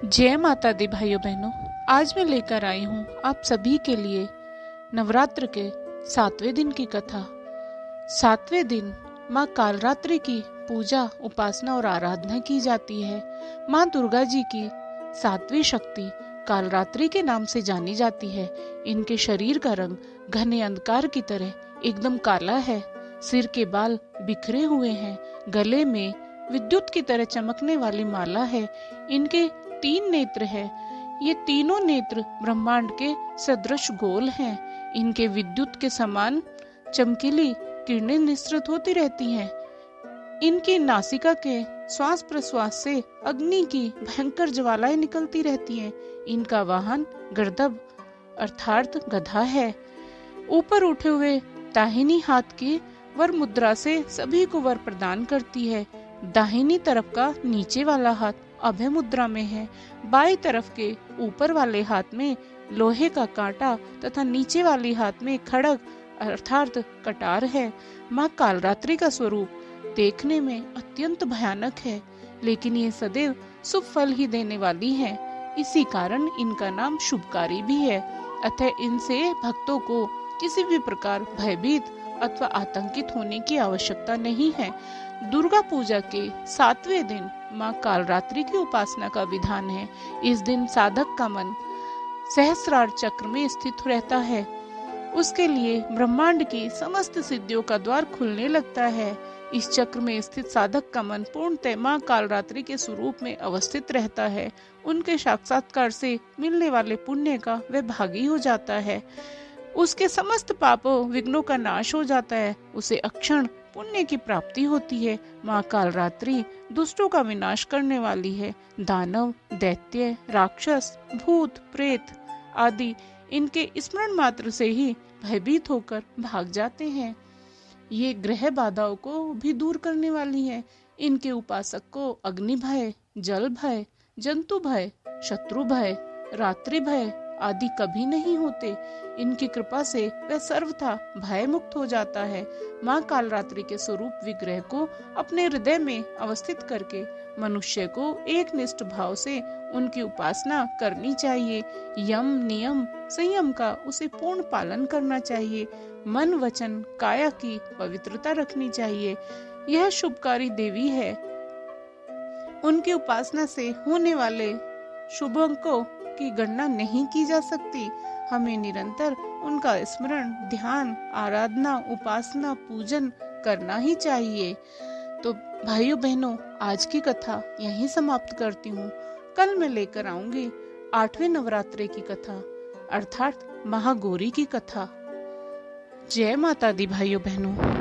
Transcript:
जय माता दी भाइयों बहनों। आज मैं लेकर आई हूँ आप सभी के लिए नवरात्र के 7वें दिन की कथा। 7वें दिन माँ कालरात्रि की पूजा, उपासना और आराधना की जाती है। माँ दुर्गा जी की 7वीं शक्ति कालरात्रि के नाम से जानी जाती है। इनके शरीर का रंग घने अंधकार की तरह एकदम काला है। सिर के बाल बिखरे हुए हैं। गले में विद्युत की तरह चमकने वाली माला है। इनके 3 नेत्र है। ये तीनों नेत्र ब्रह्मांड के सदृश गोल हैं। इनके विद्युत के समान चमकीली किरणें निसृत होती रहती हैं। इनकी नासिका के श्वास प्रश्वास से अग्नि की भयंकर ज्वालाएं निकलती रहती हैं। इनका वाहन गर्दभ अर्थात गधा है। ऊपर उठे हुए दाहिनी हाथ की वर मुद्रा से सभी को वर प्रदान करती है। दाहिनी तरफ का नीचे वाला हाथ अभय मुद्रा में है। बाई तरफ के ऊपर वाले हाथ में लोहे का कांटा तथा नीचे वाली हाथ में खड़ग अर्थात कटार है। माँ कालरात्रि का स्वरूप देखने में अत्यंत भयानक है, लेकिन ये सदैव शुभ फल ही देने वाली है। इसी कारण इनका नाम शुभकारी भी है। अतः इनसे भक्तों को किसी भी प्रकार भयभीत अथवा आतंकित होने की आवश्यकता नहीं है। दुर्गा पूजा के 7वें दिन माँ कालरात्रि की उपासना का विधान है। इस दिन साधक का मन सहस्रार चक्र में स्थित रहता है। उसके लिए ब्रह्मांड की समस्त सिद्धियों का द्वार खुलने लगता है। इस चक्र में स्थित साधक का मन पूर्णतः माँ कालरात्रि के स्वरूप में अवस्थित रहता है। उनके साक्षात्कार से मिलने वाले पुण्य का वह भागी हो जाता है। उसके समस्त पापों विघ्नों का नाश हो जाता है। उसे अक्षण पुण्य की प्राप्ति होती है। माँ कालरात्रि दुष्टों का विनाश करने वाली है। दानव, दैत्य, राक्षस, भूत, प्रेत आदि इनके स्मरण मात्र से ही भयभीत होकर भाग जाते हैं। ये ग्रह बाधाओं को भी दूर करने वाली है। इनके उपासक को अग्नि भय, जल भय, जंतु भय, शत्रु भय, रात्रि भय आदि कभी नहीं होते। इनकी कृपा से वह सर्वथा भय मुक्त हो जाता है। माँ कालरात्रि के स्वरूप विग्रह को अपने हृदय में अवस्थित करके मनुष्य को एक निष्ठ भाव से उनकी उपासना करनी चाहिए। यम नियम संयम का उसे पूर्ण पालन करना चाहिए। मन वचन काया की पवित्रता रखनी चाहिए। यह शुभकारी देवी है। उनकी उपासना से होने वाले शुभ अंकों की गणना नहीं की जा सकती। हमें निरंतर उनका स्मरण, ध्यान, आराधना, उपासना, पूजन करना ही चाहिए। तो भाइयों बहनों, आज की कथा यहीं समाप्त करती हूँ। कल मैं लेकर आऊंगी 8वें नवरात्रे की कथा अर्थात महागौरी की कथा। जय माता दी भाइयों बहनों।